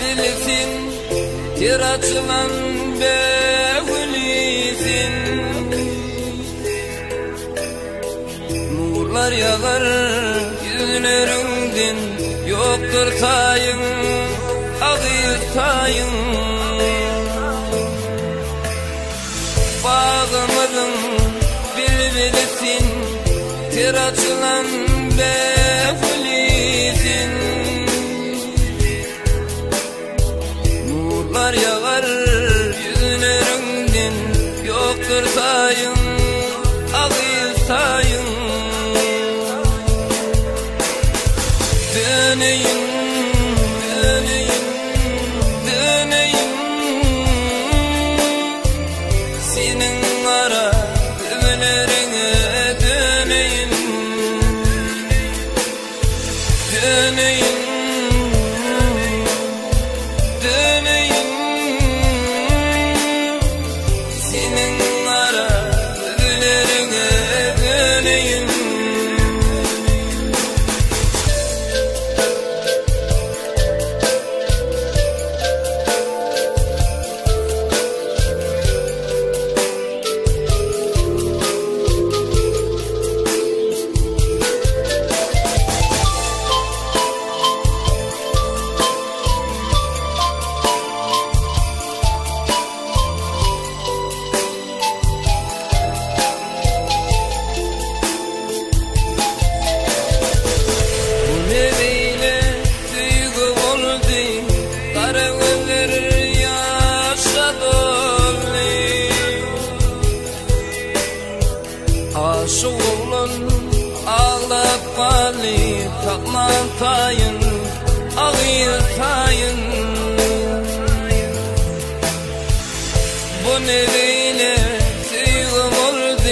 bilsin, tir açılan beğülüsin. Nurlar yağar yüzlerinden, yoktur tayın, ağır tayın. Bağımızın bilsin, tir açılan beğülüsin. Nurlar yağar yüzlerinden, yoktur tayın, ağır tayın. Döneyim, döneyim, döneyim, senin ara ömürlerine döneyim. Döneyim, döneyim, senin ara ömürlerine döneyim. Aşık olan ağlap kalip, takma tayın, ağır tayın. Bu neviyle sevgim oldu,